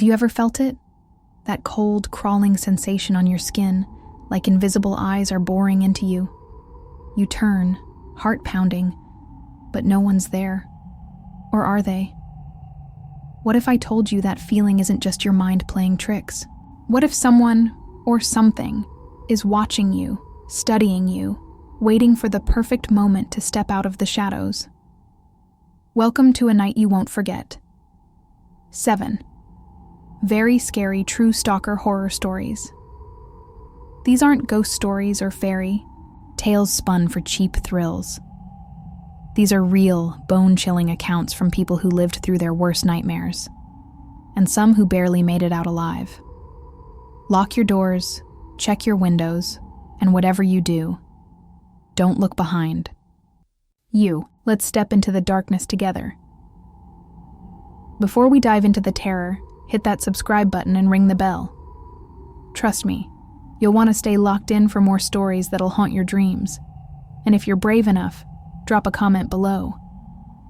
Have you ever felt it? That cold, crawling sensation on your skin, like invisible eyes are boring into you. You turn, heart pounding, but no one's there. Or are they? What if I told you that feeling isn't just your mind playing tricks? What if someone, or something, is watching you, studying you, waiting for the perfect moment to step out of the shadows? Welcome to a night you won't forget. 7. Very scary true stalker horror stories. These aren't ghost stories or fairy tales spun for cheap thrills. These are real, bone-chilling accounts from people who lived through their worst nightmares, and some who barely made it out alive. Lock your doors, check your windows, and whatever you do, don't look behind. Let's step into the darkness together. Before we dive into the terror, hit that subscribe button and ring the bell. Trust me, you'll want to stay locked in for more stories that'll haunt your dreams. And if you're brave enough, drop a comment below.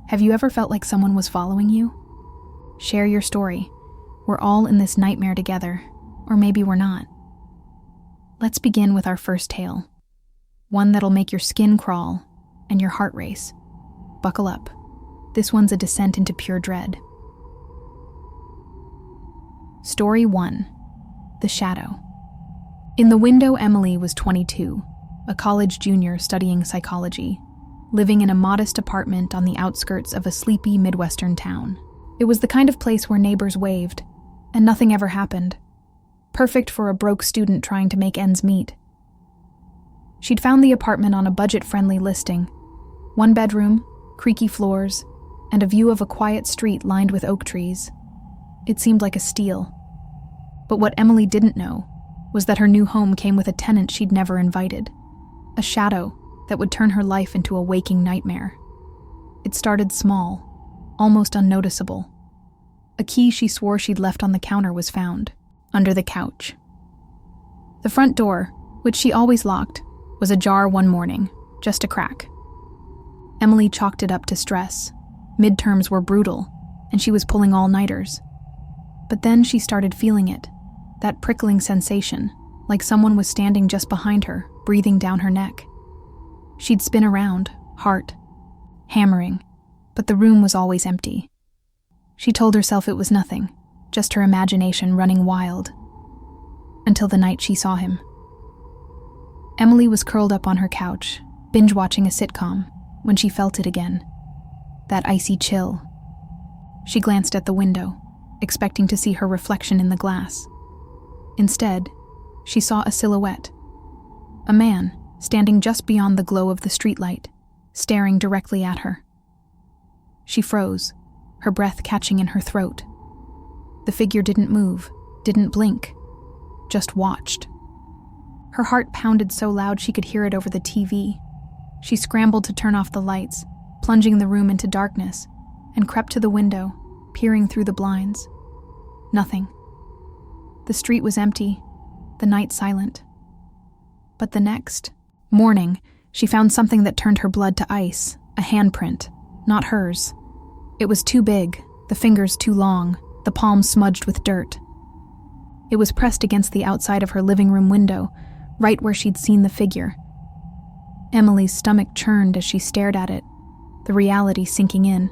Have you ever felt like someone was following you? Share your story. We're all in this nightmare together, or maybe we're not. Let's begin with our first tale. One that'll make your skin crawl and your heart race. Buckle up. This one's a descent into pure dread. Story 1. The Shadow. In the window, Emily was 22, a college junior studying psychology, living in a modest apartment on the outskirts of a sleepy Midwestern town. It was the kind of place where neighbors waved, and nothing ever happened. Perfect for a broke student trying to make ends meet. She'd found the apartment on a budget-friendly listing. 1 bedroom, creaky floors, and a view of a quiet street lined with oak trees. It seemed like a steal. But what Emily didn't know was that her new home came with a tenant she'd never invited. A shadow that would turn her life into a waking nightmare. It started small, almost unnoticeable. A key she swore she'd left on the counter was found, under the couch. The front door, which she always locked, was ajar one morning, just a crack. Emily chalked it up to stress. Midterms were brutal, and she was pulling all-nighters. But then she started feeling it, that prickling sensation, like someone was standing just behind her, breathing down her neck. She'd spin around, heart hammering, but the room was always empty. She told herself it was nothing, just her imagination running wild. Until the night she saw him. Emily was curled up on her couch, binge-watching a sitcom, when she felt it again. That icy chill. She glanced at the window, expecting to see her reflection in the glass. Instead, she saw a silhouette. A man, standing just beyond the glow of the streetlight, staring directly at her. She froze, her breath catching in her throat. The figure didn't move, didn't blink, just watched. Her heart pounded so loud she could hear it over the TV. She scrambled to turn off the lights, plunging the room into darkness, and crept to the window, peering through the blinds. Nothing. The street was empty, the night silent. But the next morning, she found something that turned her blood to ice, a handprint, not hers. It was too big, the fingers too long, the palms smudged with dirt. It was pressed against the outside of her living room window, right where she'd seen the figure. Emily's stomach churned as she stared at it, the reality sinking in.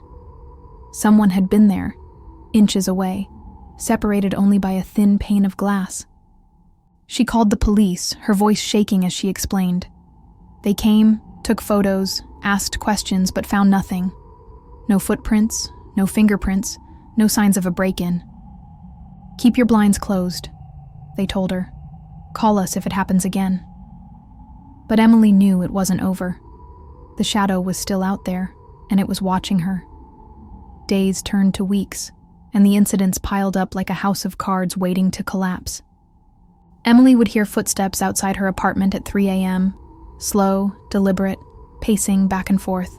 Someone had been there, inches away, separated only by a thin pane of glass. She called the police, her voice shaking as she explained. They came, took photos, asked questions, but found nothing. No footprints, no fingerprints, no signs of a break-in. "Keep your blinds closed," they told her. "Call us if it happens again." But Emily knew it wasn't over. The shadow was still out there, and it was watching her. Days turned to weeks, and the incidents piled up like a house of cards waiting to collapse. Emily would hear footsteps outside her apartment at 3 a.m., slow, deliberate, pacing back and forth.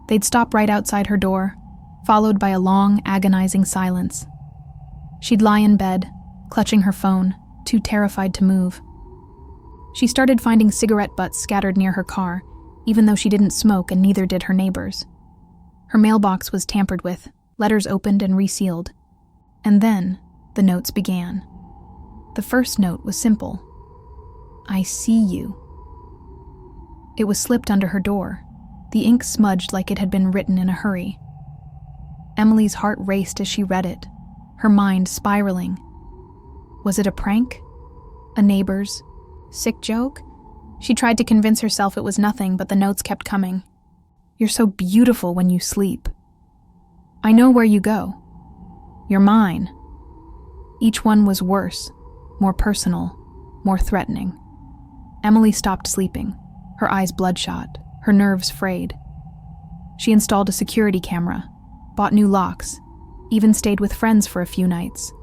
They'd stop right outside her door, followed by a long, agonizing silence. She'd lie in bed, clutching her phone, too terrified to move. She started finding cigarette butts scattered near her car, even though she didn't smoke and neither did her neighbors. Her mailbox was tampered with, letters opened and resealed. And then, the notes began. The first note was simple. I see you. It was slipped under her door, the ink smudged like it had been written in a hurry. Emily's heart raced as she read it, her mind spiraling. Was it a prank? A neighbor's sick joke? She tried to convince herself it was nothing, but the notes kept coming. You're so beautiful when you sleep. I know where you go. You're mine. Each one was worse, more personal, more threatening. Emily stopped sleeping, her eyes bloodshot, her nerves frayed. She installed a security camera, bought new locks, even stayed with friends for a few nights.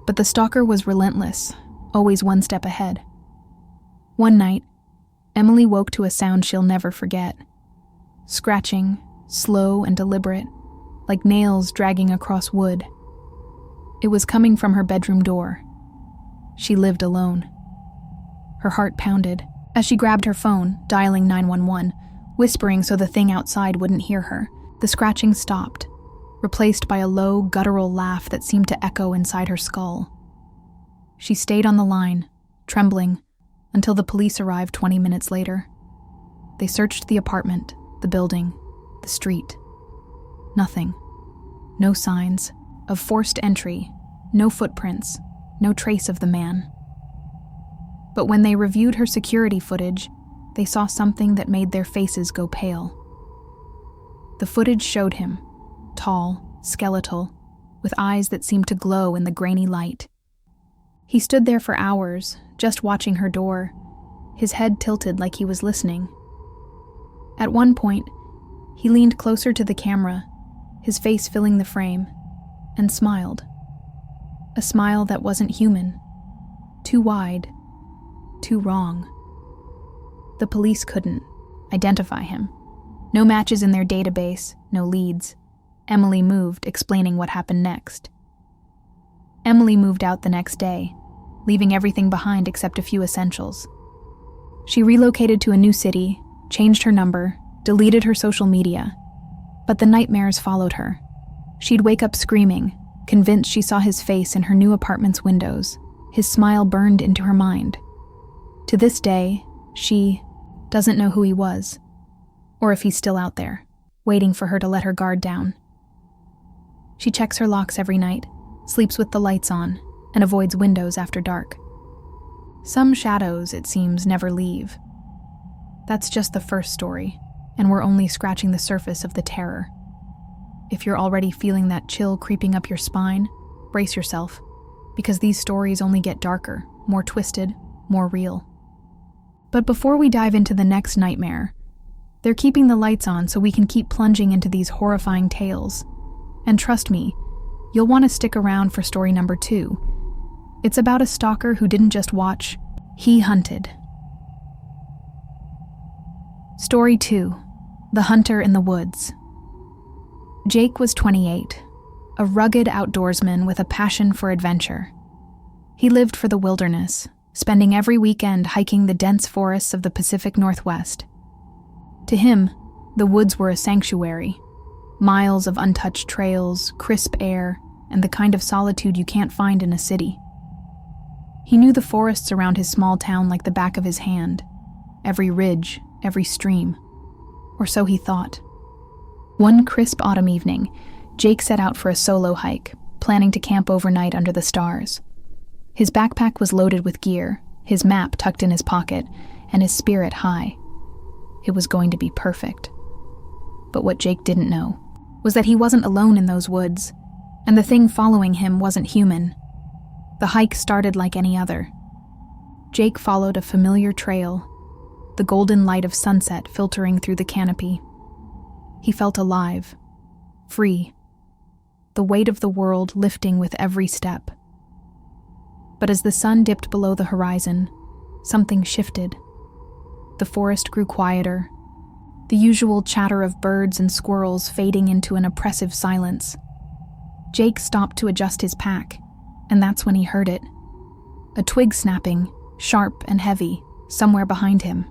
But the stalker was relentless, always one step ahead. One night, Emily woke to a sound she'll never forget. Scratching, slow and deliberate, like nails dragging across wood. It was coming from her bedroom door. She lived alone. Her heart pounded as she grabbed her phone, dialing 911, whispering so the thing outside wouldn't hear her. The scratching stopped, replaced by a low, guttural laugh that seemed to echo inside her skull. She stayed on the line, trembling, until the police arrived 20 minutes later. They searched the apartment, the building, the street. Nothing. No signs of forced entry, no footprints, no trace of the man. But when they reviewed her security footage, they saw something that made their faces go pale. The footage showed him, tall, skeletal, with eyes that seemed to glow in the grainy light. He stood there for hours, just watching her door, his head tilted like he was listening. At one point, he leaned closer to the camera, his face filling the frame, and smiled. A smile that wasn't human, too wide, too wrong. The police couldn't identify him. No matches in their database, no leads. Emily moved, explaining what happened next. Emily moved out the next day, leaving everything behind except a few essentials. She relocated to a new city, changed her number, deleted her social media. But the nightmares followed her. She'd wake up screaming, convinced she saw his face in her new apartment's windows. His smile burned into her mind. To this day, she doesn't know who he was, or if he's still out there, waiting for her to let her guard down. She checks her locks every night, sleeps with the lights on, and avoids windows after dark. Some shadows, it seems, never leave. That's just the first story, and we're only scratching the surface of the terror. If you're already feeling that chill creeping up your spine, brace yourself, because these stories only get darker, more twisted, more real. But before we dive into the next nightmare, they're keeping the lights on so we can keep plunging into these horrifying tales. And trust me, you'll want to stick around for story number 2. It's about a stalker who didn't just watch, he hunted. Story 2. The Hunter in the Woods. Jake was 28, a rugged outdoorsman with a passion for adventure. He lived for the wilderness, spending every weekend hiking the dense forests of the Pacific Northwest. To him, the woods were a sanctuary, miles of untouched trails, crisp air, and the kind of solitude you can't find in a city. He knew the forests around his small town like the back of his hand, every ridge, every stream, or so he thought. One crisp autumn evening, Jake set out for a solo hike, planning to camp overnight under the stars. His backpack was loaded with gear, his map tucked in his pocket, and his spirit high. It was going to be perfect. But what Jake didn't know was that he wasn't alone in those woods, and the thing following him wasn't human. The hike started like any other. Jake followed a familiar trail, the golden light of sunset filtering through the canopy. He felt alive, free, the weight of the world lifting with every step. But as the sun dipped below the horizon, something shifted. The forest grew quieter, the usual chatter of birds and squirrels fading into an oppressive silence. Jake stopped to adjust his pack, and that's when he heard it. A twig snapping, sharp and heavy, somewhere behind him.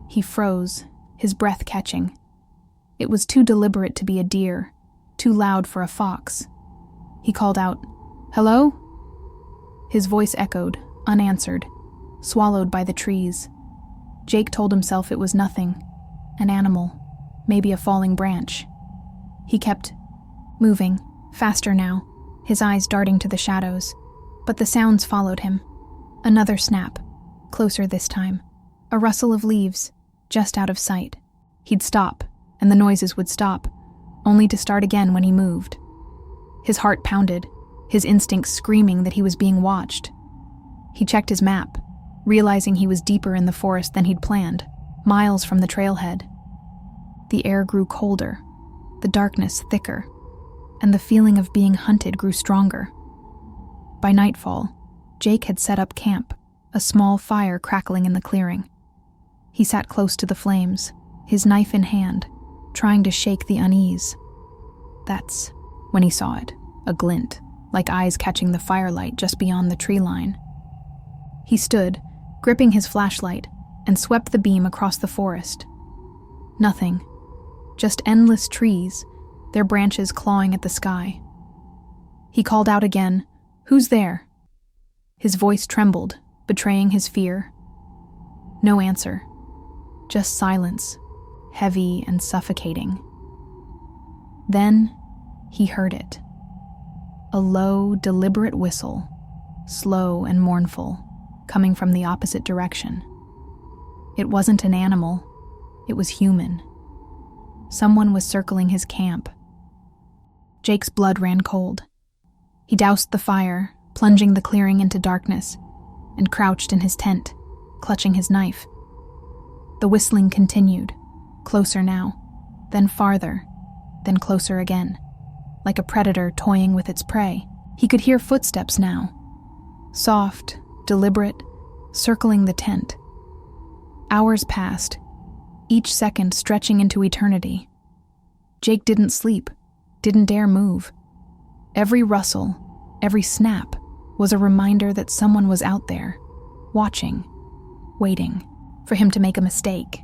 He froze, his breath catching. It was too deliberate to be a deer, too loud for a fox. He called out, "Hello?" His voice echoed, unanswered, swallowed by the trees. Jake told himself it was nothing. An animal, maybe a falling branch. He kept moving, faster now, his eyes darting to the shadows. But the sounds followed him. Another snap, closer this time. A rustle of leaves, just out of sight. He'd stop, and the noises would stop, only to start again when he moved. His heart pounded, his instincts screaming that he was being watched. He checked his map, realizing he was deeper in the forest than he'd planned, miles from the trailhead. The air grew colder, the darkness thicker, and the feeling of being hunted grew stronger. By nightfall, Jake had set up camp, a small fire crackling in the clearing. He sat close to the flames, his knife in hand, trying to shake the unease. That's when he saw it, a glint, like eyes catching the firelight just beyond the tree line. He stood, gripping his flashlight, and swept the beam across the forest. Nothing, just endless trees, their branches clawing at the sky. He called out again, "Who's there?" His voice trembled, betraying his fear. No answer, just silence, heavy and suffocating. Then he heard it. A low, deliberate whistle, slow and mournful, coming from the opposite direction. It wasn't an animal, it was human. Someone was circling his camp. Jake's blood ran cold. He doused the fire, plunging the clearing into darkness, and crouched in his tent, clutching his knife. The whistling continued, closer now, then farther, then closer again, like a predator toying with its prey. He could hear footsteps now, soft, deliberate, circling the tent. Hours passed, each second stretching into eternity. Jake didn't sleep, didn't dare move. Every rustle, every snap was a reminder that someone was out there, watching, waiting for him to make a mistake.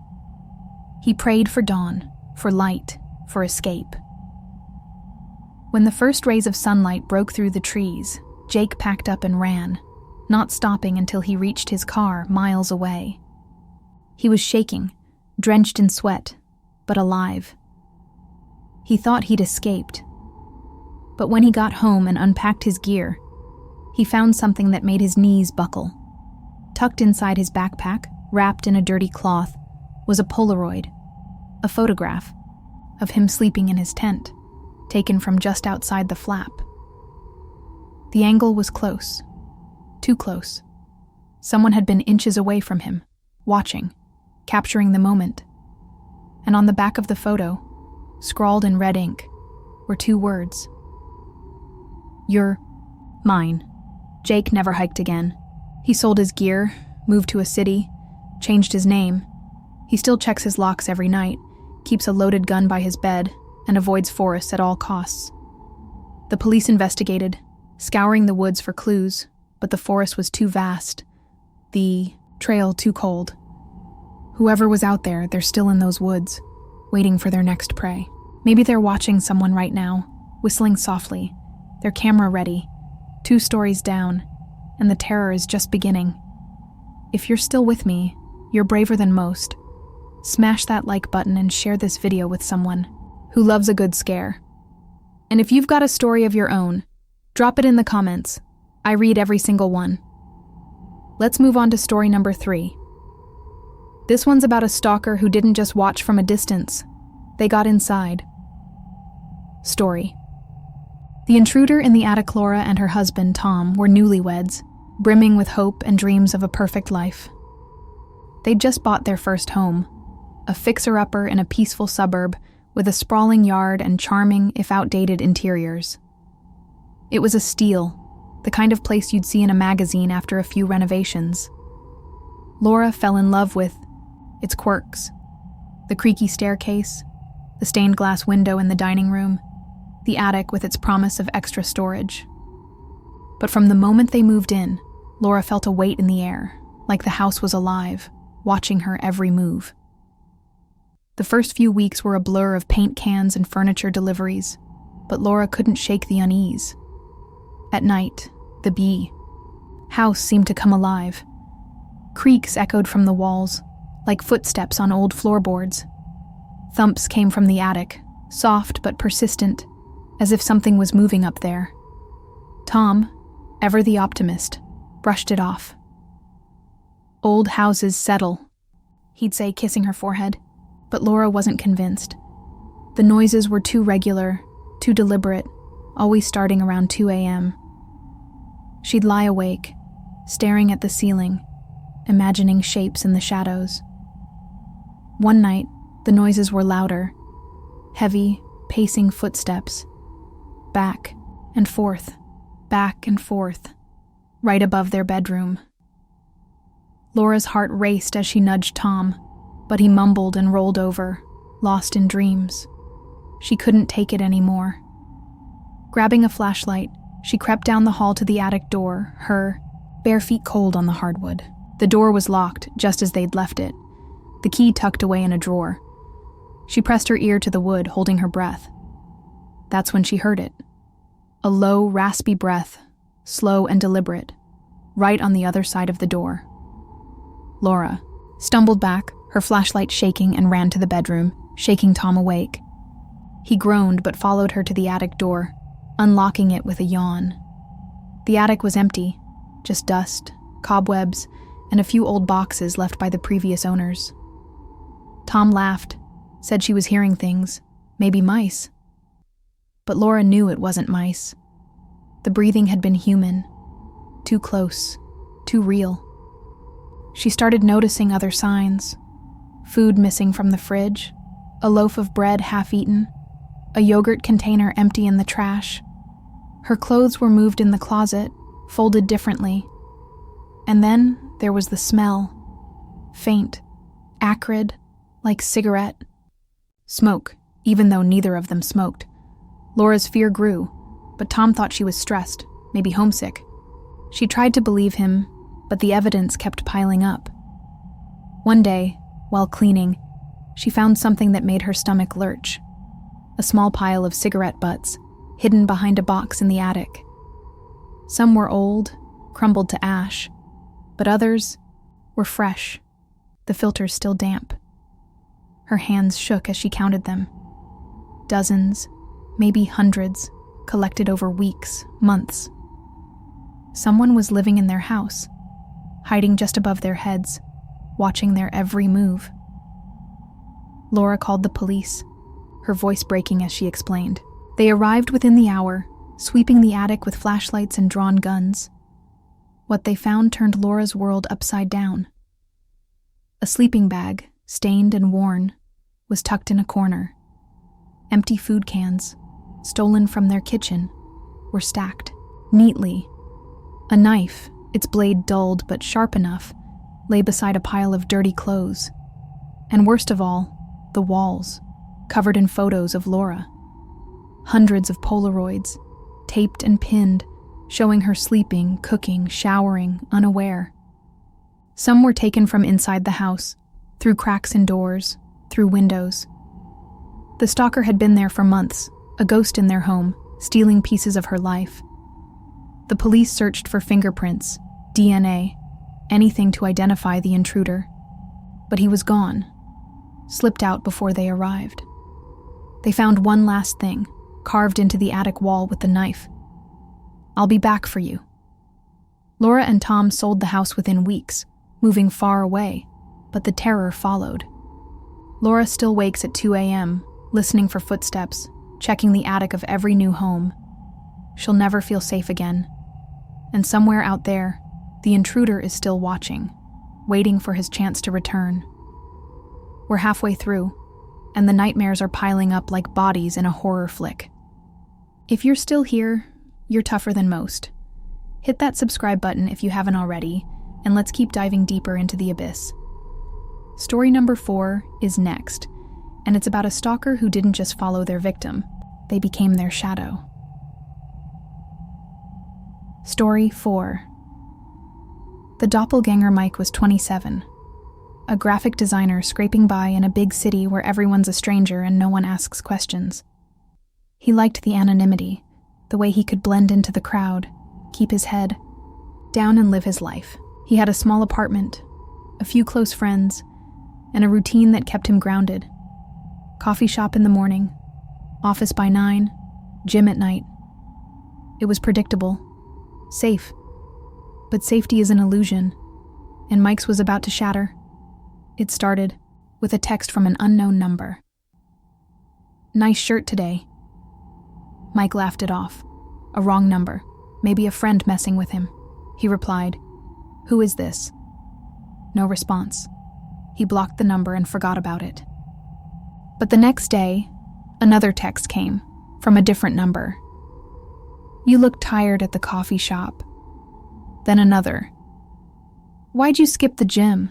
He prayed for dawn, for light, for escape. When the first rays of sunlight broke through the trees, Jake packed up and ran, not stopping until he reached his car miles away. He was shaking, drenched in sweat, but alive. He thought he'd escaped. But when he got home and unpacked his gear, he found something that made his knees buckle. Tucked inside his backpack, wrapped in a dirty cloth, was a Polaroid, a photograph of him sleeping in his tent, taken from just outside the flap. The angle was close, too close. Someone had been inches away from him, watching, capturing the moment. And on the back of the photo, scrawled in red ink, were two words. "You're mine." Jake never hiked again. He sold his gear, moved to a city, changed his name. He still checks his locks every night, keeps a loaded gun by his bed, and avoids forests at all costs. The police investigated, scouring the woods for clues, but the forest was too vast, the trail too cold. Whoever was out there, they're still in those woods, waiting for their next prey. Maybe they're watching someone right now, whistling softly, their camera ready, 2 stories down, and the terror is just beginning. If you're still with me, you're braver than most. Smash that like button and share this video with someone who loves a good scare. And if you've got a story of your own, drop it in the comments. I read every single one. Let's move on to story number 3. This one's about a stalker who didn't just watch from a distance. They got inside. Story. The intruder in the attic, Laura, and her husband, Tom, were newlyweds, brimming with hope and dreams of a perfect life. They'd just bought their first home, a fixer-upper in a peaceful suburb with a sprawling yard and charming, if outdated, interiors. It was a steal, the kind of place you'd see in a magazine after a few renovations. Laura fell in love with its quirks: the creaky staircase, the stained glass window in the dining room, the attic with its promise of extra storage. But from the moment they moved in, Laura felt a weight in the air, like the house was alive, watching her every move. The first few weeks were a blur of paint cans and furniture deliveries, but Laura couldn't shake the unease. At night, the house seemed to come alive. Creaks echoed from the walls, like footsteps on old floorboards. Thumps came from the attic, soft but persistent, as if something was moving up there. Tom, ever the optimist, brushed it off. "Old houses settle," he'd say, kissing her forehead, but Laura wasn't convinced. The noises were too regular, too deliberate, always starting around 2 a.m. She'd lie awake, staring at the ceiling, imagining shapes in the shadows. One night, the noises were louder, heavy, pacing footsteps, back and forth, right above their bedroom. Laura's heart raced as she nudged Tom, but he mumbled and rolled over, lost in dreams. She couldn't take it anymore. Grabbing a flashlight, she crept down the hall to the attic door, her bare feet cold on the hardwood. The door was locked, just as they'd left it, the key tucked away in a drawer. She pressed her ear to the wood, holding her breath. That's when she heard it. A low, raspy breath, slow and deliberate, right on the other side of the door. Laura stumbled back, her flashlight shaking, and ran to the bedroom, shaking Tom awake. He groaned but followed her to the attic door, unlocking it with a yawn. The attic was empty, just dust, cobwebs, and a few old boxes left by the previous owners. Tom laughed, said she was hearing things, maybe mice. But Laura knew it wasn't mice. The breathing had been human, too close, too real. She started noticing other signs. Food missing from the fridge, a loaf of bread half-eaten, a yogurt container empty in the trash. Her clothes were moved in the closet, folded differently. And then there was the smell. Faint, acrid, like cigarette. Smoke, even though neither of them smoked. Laura's fear grew, but Tom thought she was stressed, maybe homesick. She tried to believe him, but the evidence kept piling up. One day, while cleaning, she found something that made her stomach lurch. A small pile of cigarette butts, hidden behind a box in the attic. Some were old, crumbled to ash, but others were fresh, the filters still damp. Her hands shook as she counted them. Dozens, maybe hundreds, collected over weeks, months. Someone was living in their house, hiding just above their heads, watching their every move. Laura called the police, her voice breaking as she explained. They arrived within the hour, sweeping the attic with flashlights and drawn guns. What they found turned Laura's world upside down. A sleeping bag, stained and worn, was tucked in a corner. Empty food cans, stolen from their kitchen, were stacked neatly. A knife, its blade dulled but sharp enough, lay beside a pile of dirty clothes. And worst of all, the walls, covered in photos of Laura. Hundreds of Polaroids, taped and pinned, showing her sleeping, cooking, showering, unaware. Some were taken from inside the house, through cracks in doors, through windows. The stalker had been there for months, a ghost in their home, stealing pieces of her life. The police searched for fingerprints, DNA, anything to identify the intruder. But he was gone, slipped out before they arrived. They found one last thing, carved into the attic wall with the knife. "I'll be back for you." Laura and Tom sold the house within weeks, moving far away, but the terror followed. Laura still wakes at 2 a.m., listening for footsteps, checking the attic of every new home. She'll never feel safe again. And somewhere out there, the intruder is still watching, waiting for his chance to return. We're halfway through, and the nightmares are piling up like bodies in a horror flick. If you're still here, you're tougher than most. Hit that subscribe button if you haven't already, and let's keep diving deeper into the abyss. Story number 4 is next, and it's about a stalker who didn't just follow their victim, they became their shadow. Story 4. The doppelganger Mike was 27, a graphic designer scraping by in a big city where everyone's a stranger and no one asks questions. He liked the anonymity, the way he could blend into the crowd, keep his head down and live his life. He had a small apartment, a few close friends, and a routine that kept him grounded. Coffee shop in the morning, office by 9, gym at night. It was predictable, safe. But safety is an illusion, and Mike's was about to shatter. It started with a text from an unknown number. "Nice shirt today." Mike laughed it off. A wrong number, maybe a friend messing with him. He replied, "Who is this?" No response. He blocked the number and forgot about it. But the next day, another text came from a different number. "You look tired at the coffee shop." Then another. "Why'd you skip the gym?"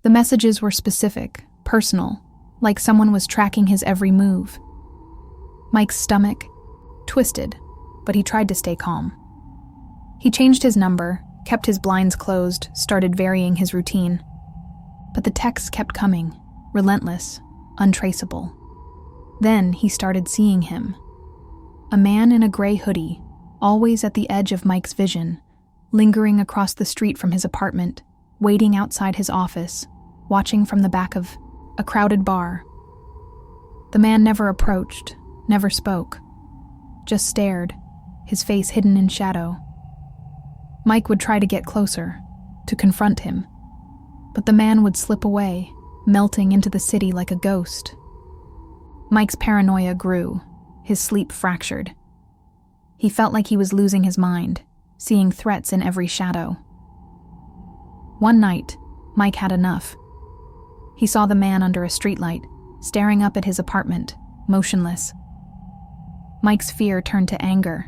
The messages were specific, personal, like someone was tracking his every move. Mike's stomach twisted, but he tried to stay calm. He changed his number, kept his blinds closed, started varying his routine. But the texts kept coming, relentless, untraceable. Then he started seeing him. A man in a gray hoodie, always at the edge of Mike's vision, lingering across the street from his apartment, waiting outside his office, watching from the back of a crowded bar. The man never approached, never spoke, just stared, his face hidden in shadow. Mike would try to get closer, to confront him, but the man would slip away, melting into the city like a ghost. Mike's paranoia grew, his sleep fractured. He felt like he was losing his mind, seeing threats in every shadow. One night, Mike had enough. He saw the man under a streetlight, staring up at his apartment, motionless. Mike's fear turned to anger.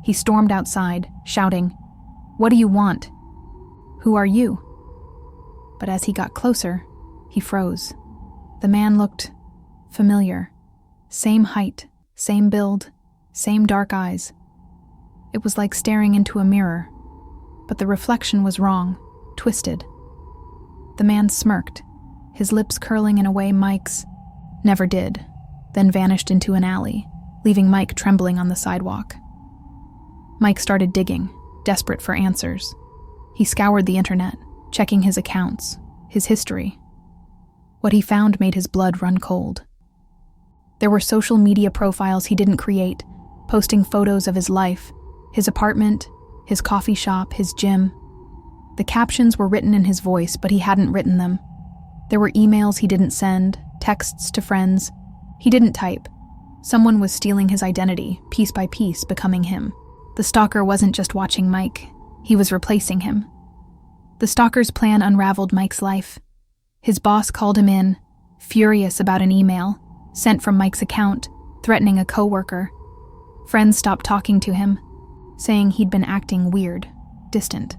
He stormed outside, shouting, "What do you want? Who are you?" But as he got closer, he froze. The man looked familiar. Same height, same build, same dark eyes. It was like staring into a mirror, but the reflection was wrong, twisted. The man smirked, his lips curling in a way Mike's never did, then vanished into an alley, leaving Mike trembling on the sidewalk. Mike started digging, desperate for answers. He scoured the internet, checking his accounts, his history. What he found made his blood run cold. There were social media profiles he didn't create, posting photos of his life, his apartment, his coffee shop, his gym. The captions were written in his voice, but he hadn't written them. There were emails he didn't send, texts to friends. He didn't type. Someone was stealing his identity, piece by piece, becoming him. The stalker wasn't just watching Mike, he was replacing him. The stalker's plan unraveled Mike's life. His boss called him in, furious about an email sent from Mike's account, threatening a coworker. Friends stopped talking to him, saying he'd been acting weird, distant.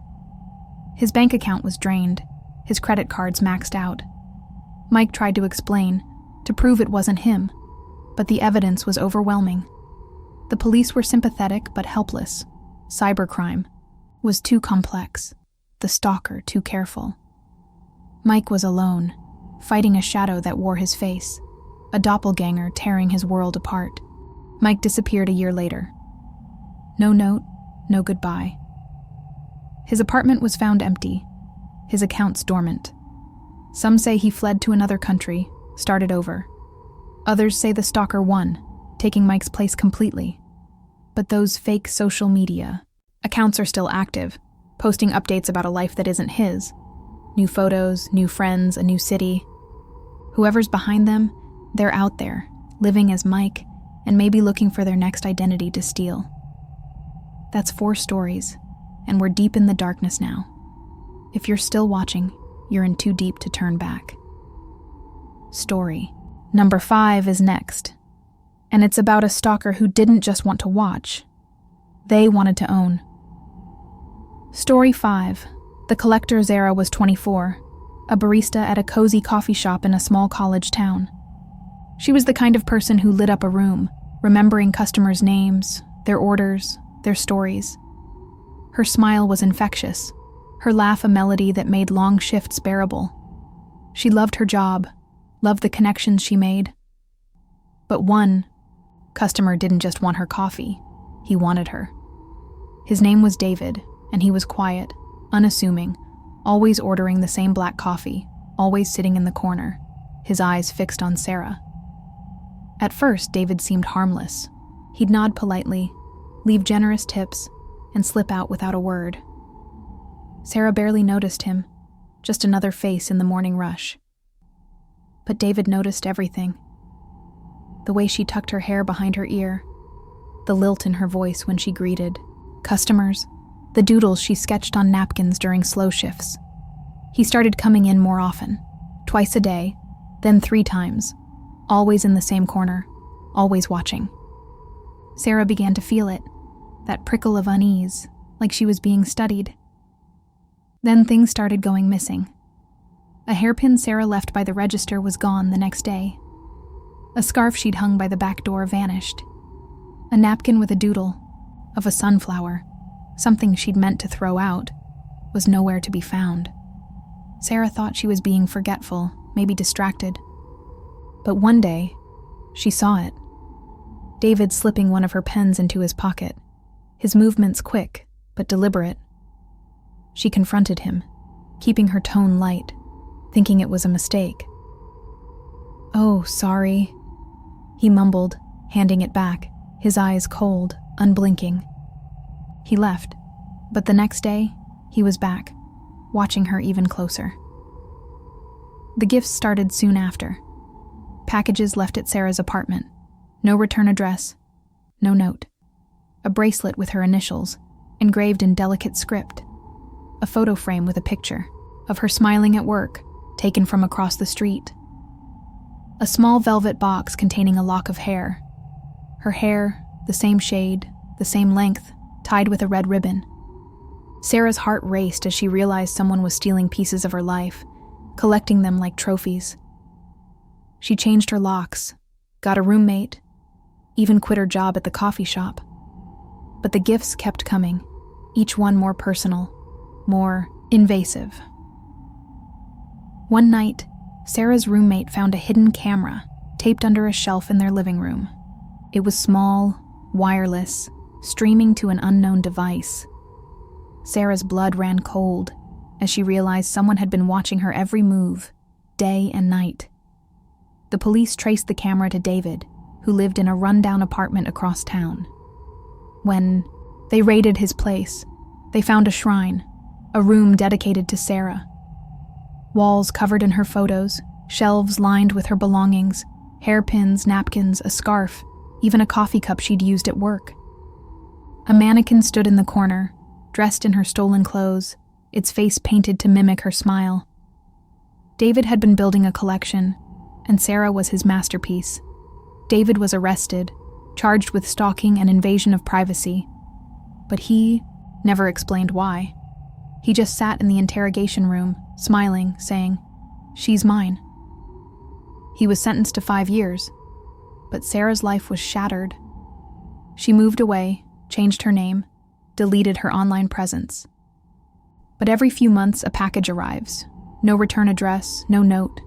His bank account was drained, his credit cards maxed out. Mike tried to explain, to prove it wasn't him, but the evidence was overwhelming. The police were sympathetic but helpless. Cybercrime was too complex, the stalker too careful. Mike was alone, fighting a shadow that wore his face, a doppelganger tearing his world apart. Mike disappeared a year later. No note, no goodbye. His apartment was found empty, his accounts dormant. Some say he fled to another country, started over. Others say the stalker won, taking Mike's place completely. But those fake social media accounts are still active, posting updates about a life that isn't his. New photos, new friends, a new city. Whoever's behind them, they're out there, living as Mike, and maybe looking for their next identity to steal. That's 4 stories, and we're deep in the darkness now. If you're still watching, you're in too deep to turn back. Story number 5 is next, and it's about a stalker who didn't just want to watch. They wanted to own. Story 5. The collector Zara was 24, a barista at a cozy coffee shop in a small college town. She was the kind of person who lit up a room, remembering customers' names, their orders, their stories. Her smile was infectious, her laugh a melody that made long shifts bearable. She loved her job, loved the connections she made. But one customer didn't just want her coffee, he wanted her. His name was David, and he was quiet, unassuming, always ordering the same black coffee, always sitting in the corner, his eyes fixed on Sarah. At first, David seemed harmless. He'd nod politely, leave generous tips, and slip out without a word. Sarah barely noticed him, just another face in the morning rush. But David noticed everything. The way she tucked her hair behind her ear, the lilt in her voice when she greeted customers, the doodles she sketched on napkins during slow shifts. He started coming in more often, twice a day, then 3 times, always in the same corner, always watching. Sarah began to feel it, that prickle of unease, like she was being studied. Then things started going missing. A hairpin Sarah left by the register was gone the next day. A scarf she'd hung by the back door vanished. A napkin with a doodle of a sunflower, something she'd meant to throw out, was nowhere to be found. Sarah thought she was being forgetful, maybe distracted. But one day, she saw it. David slipping one of her pens into his pocket, his movements quick but deliberate. She confronted him, keeping her tone light, thinking it was a mistake. "Oh, sorry," he mumbled, handing it back, his eyes cold, unblinking. He left, but the next day, he was back, watching her even closer. The gifts started soon after. Packages left at Sarah's apartment. No return address, no note. A bracelet with her initials, engraved in delicate script. A photo frame with a picture of her smiling at work, taken from across the street. A small velvet box containing a lock of hair. Her hair, the same shade, the same length, tied with a red ribbon. Sarah's heart raced as she realized someone was stealing pieces of her life, collecting them like trophies. She changed her locks, got a roommate, even quit her job at the coffee shop. But the gifts kept coming, each one more personal, more invasive. One night, Sarah's roommate found a hidden camera taped under a shelf in their living room. It was small, wireless, streaming to an unknown device. Sarah's blood ran cold as she realized someone had been watching her every move, day and night. The police traced the camera to David, who lived in a rundown apartment across town. When they raided his place, they found a shrine, a room dedicated to Sarah. Walls covered in her photos, shelves lined with her belongings, hairpins, napkins, a scarf, even a coffee cup she'd used at work. A mannequin stood in the corner, dressed in her stolen clothes, its face painted to mimic her smile. David had been building a collection, and Sarah was his masterpiece. David was arrested, charged with stalking and invasion of privacy, but he never explained why. He just sat in the interrogation room, smiling, saying, "She's mine." He was sentenced to 5 years, but Sarah's life was shattered. She moved away, changed her name, deleted her online presence. But every few months a package arrives. No return address, no note,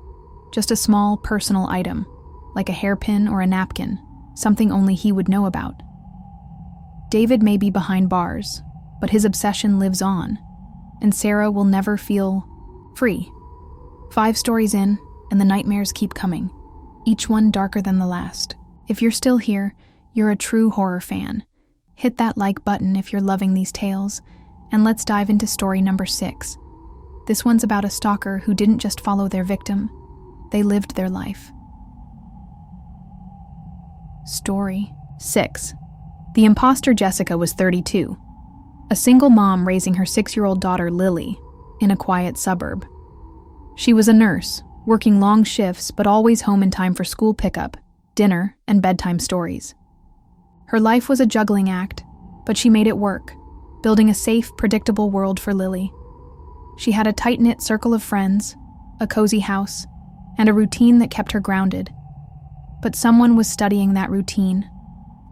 just a small personal item, like a hairpin or a napkin, something only he would know about. David may be behind bars, but his obsession lives on, and Sarah will never feel free. 5 stories in, and the nightmares keep coming, each one darker than the last. If you're still here, you're a true horror fan. Hit that like button if you're loving these tales, and let's dive into story number 6. This one's about a stalker who didn't just follow their victim, they lived their life. Story 6. The imposter Jessica was 32, a single mom raising her 6-year-old daughter Lily in a quiet suburb. She was a nurse, working long shifts but always home in time for school pickup, dinner, and bedtime stories. Her life was a juggling act, but she made it work, building a safe, predictable world for Lily. She had a tight-knit circle of friends, a cozy house, and a routine that kept her grounded. But someone was studying that routine,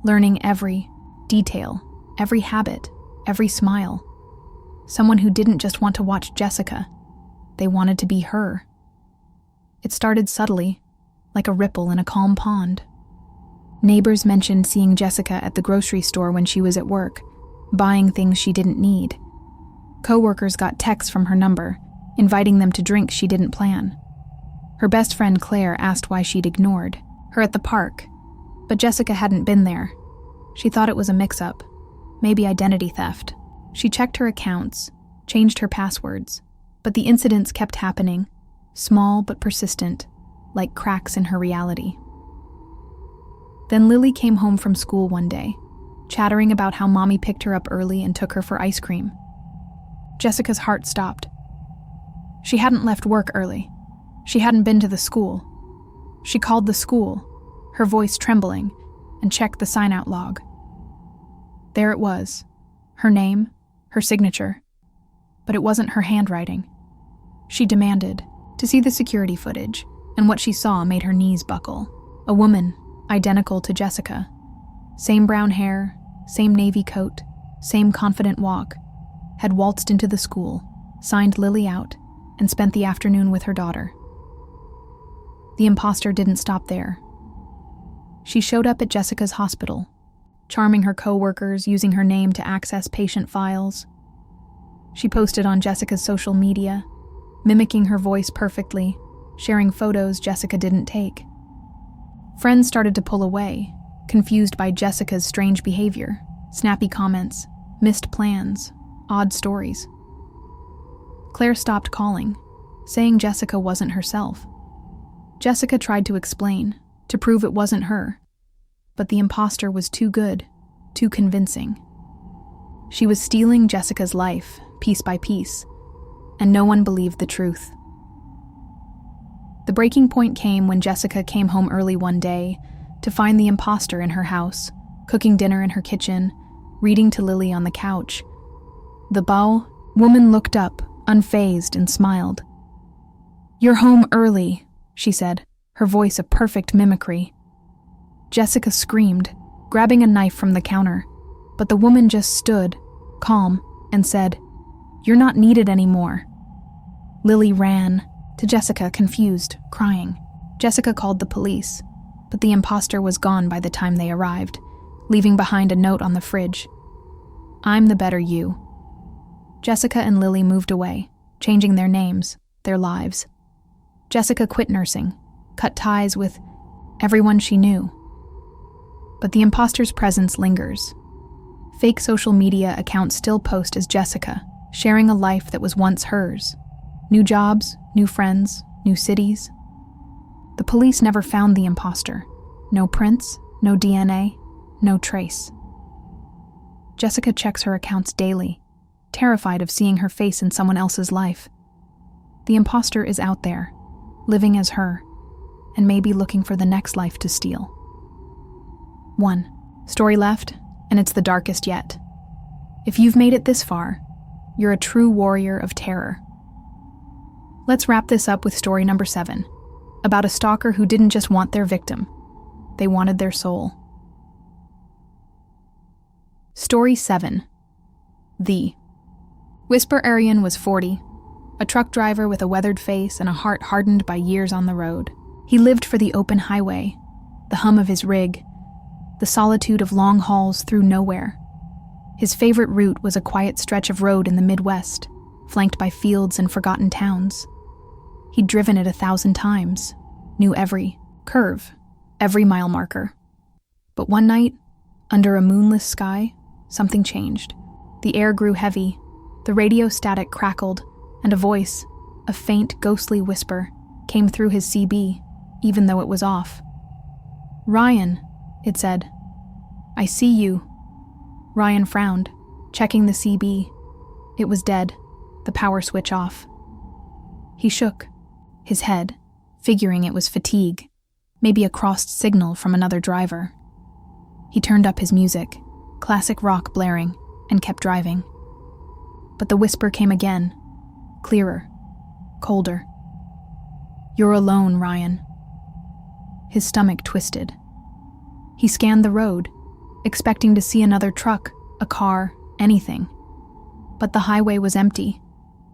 learning every detail, every habit, every smile. Someone who didn't just want to watch Jessica, they wanted to be her. It started subtly, like a ripple in a calm pond. Neighbors mentioned seeing Jessica at the grocery store when she was at work, buying things she didn't need. Coworkers got texts from her number, inviting them to drinks she didn't plan. Her best friend Claire asked why she'd ignored her at the park, but Jessica hadn't been there. She thought it was a mix-up, maybe identity theft. She checked her accounts, changed her passwords, but the incidents kept happening, small but persistent, like cracks in her reality. Then Lily came home from school one day, chattering about how mommy picked her up early and took her for ice cream. Jessica's heart stopped. She hadn't left work early. She hadn't been to the school. She called the school, her voice trembling, and checked the sign-out log. There it was, her name, her signature, but it wasn't her handwriting. She demanded to see the security footage, and what she saw made her knees buckle. A woman, identical to Jessica. Same brown hair, same navy coat, same confident walk, had waltzed into the school, signed Lily out, and spent the afternoon with her daughter. The imposter didn't stop there. She showed up at Jessica's hospital, charming her co-workers, using her name to access patient files. She posted on Jessica's social media, mimicking her voice perfectly, sharing photos Jessica didn't take. Friends started to pull away, confused by Jessica's strange behavior, snappy comments, missed plans, odd stories. Claire stopped calling, saying Jessica wasn't herself. Jessica tried to explain, to prove it wasn't her, but the imposter was too good, too convincing. She was stealing Jessica's life, piece by piece, and no one believed the truth. The breaking point came when Jessica came home early one day to find the imposter in her house, cooking dinner in her kitchen, reading to Lily on the couch. The Bao woman looked up, unfazed, and smiled. "You're home early," she said, her voice a perfect mimicry. Jessica screamed, grabbing a knife from the counter, but the woman just stood, calm, and said, "You're not needed anymore." Lily ran to Jessica, confused, crying. Jessica called the police, but the imposter was gone by the time they arrived, leaving behind a note on the fridge. "I'm the better you." Jessica and Lily moved away, changing their names, their lives. Jessica quit nursing, cut ties with everyone she knew. But the imposter's presence lingers. Fake social media accounts still post as Jessica, sharing a life that was once hers. New jobs, new friends, new cities. The police never found the imposter. No prints, no DNA, no trace. Jessica checks her accounts daily, terrified of seeing her face in someone else's life. The imposter is out there, living as her, and maybe looking for the next life to steal. 1 story left, and it's the darkest yet. If you've made it this far, you're a true warrior of terror. Let's wrap this up with story number 7, about a stalker who didn't just want their victim, they wanted their soul. Story 7. The Whisper Arian was 40, a truck driver with a weathered face and a heart hardened by years on the road. He lived for the open highway, the hum of his rig, the solitude of long hauls through nowhere. His favorite route was a quiet stretch of road in the Midwest, flanked by fields and forgotten towns. He'd driven it 1,000 times, knew every curve, every mile marker. But one night, under a moonless sky, something changed. The air grew heavy, the radio static crackled, and a voice, a faint, ghostly whisper, came through his CB, even though it was off. "Ryan," it said. "I see you." Ryan frowned, checking the CB. It was dead, the power switch off. He shook, his head, figuring it was fatigue, maybe a crossed signal from another driver. He turned up his music, classic rock blaring, and kept driving. But the whisper came again, clearer, colder. "You're alone, Ryan." His stomach twisted. He scanned the road, expecting to see another truck, a car, anything. But the highway was empty,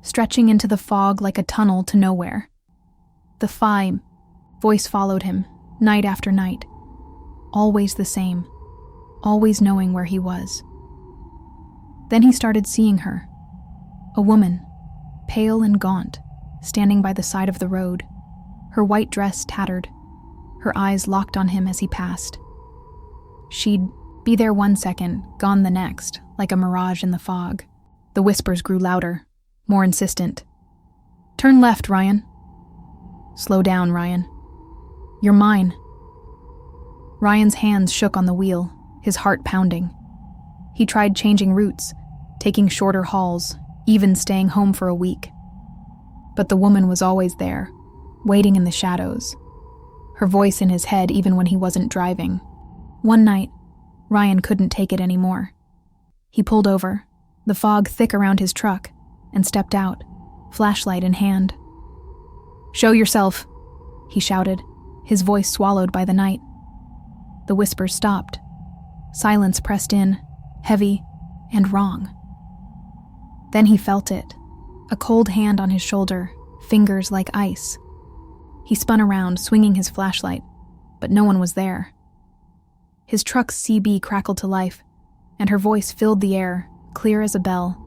stretching into the fog like a tunnel to nowhere. The voice followed him, night after night, always the same, always knowing where he was. Then he started seeing her. A woman, pale and gaunt, standing by the side of the road, her white dress tattered, her eyes locked on him as he passed. She'd be there 1 second, gone the next, like a mirage in the fog. The whispers grew louder, more insistent. "Turn left, Ryan." "Slow down, Ryan. You're mine." Ryan's hands shook on the wheel, his heart pounding. He tried changing routes, taking shorter hauls, even staying home for a week. But the woman was always there, waiting in the shadows, her voice in his head even when he wasn't driving. One night, Ryan couldn't take it anymore. He pulled over, the fog thick around his truck, and stepped out, flashlight in hand. "Show yourself," he shouted, his voice swallowed by the night. The whispers stopped. Silence pressed in, heavy and wrong. Then he felt it, a cold hand on his shoulder, fingers like ice. He spun around, swinging his flashlight, but no one was there. His truck's CB crackled to life, and her voice filled the air, clear as a bell.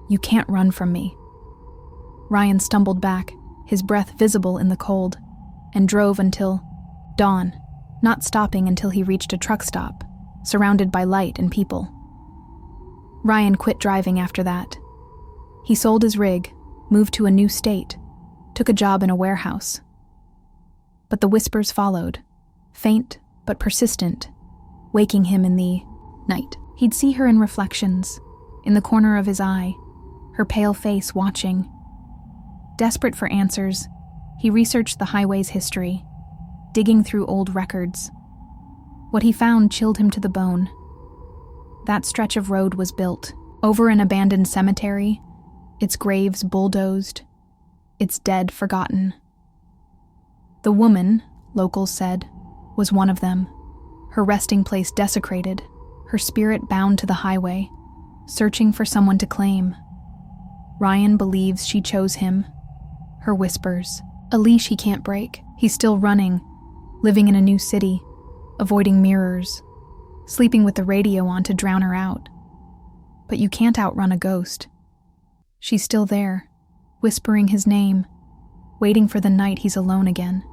"You can't run from me." Ryan stumbled back, his breath visible in the cold, and drove until dawn, not stopping until he reached a truck stop, surrounded by light and people. Ryan quit driving after that. He sold his rig, moved to a new state, took a job in a warehouse. But the whispers followed, faint but persistent, waking him in the night. He'd see her in reflections, in the corner of his eye, her pale face watching. Desperate for answers, he researched the highway's history, digging through old records. What he found chilled him to the bone. That stretch of road was built over an abandoned cemetery, its graves bulldozed, its dead forgotten. The woman, locals said, was one of them, her resting place desecrated, her spirit bound to the highway, searching for someone to claim. Ryan believes she chose him. Her whispers, a leash he can't break. He's still running, living in a new city, avoiding mirrors, sleeping with the radio on to drown her out. But you can't outrun a ghost. She's still there, whispering his name, waiting for the night he's alone again.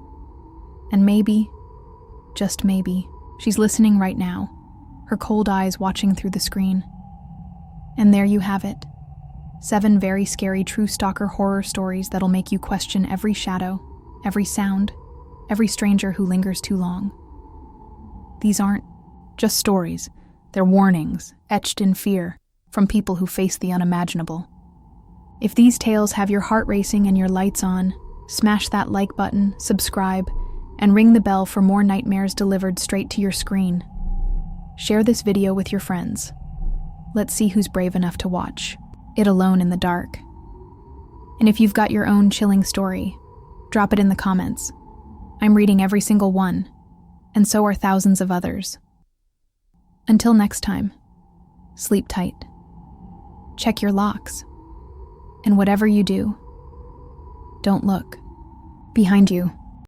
And maybe, just maybe, she's listening right now, her cold eyes watching through the screen. And there you have it. 7 very scary true stalker horror stories that'll make you question every shadow, every sound, every stranger who lingers too long. These aren't just stories. They're warnings, etched in fear, from people who face the unimaginable. If these tales have your heart racing and your lights on, smash that like button, subscribe, and ring the bell for more nightmares delivered straight to your screen. Share this video with your friends. Let's see who's brave enough to watch it alone in the dark. And if you've got your own chilling story, drop it in the comments. I'm reading every single one, and so are thousands of others. Until next time, sleep tight. Check your locks. And whatever you do, don't look behind you.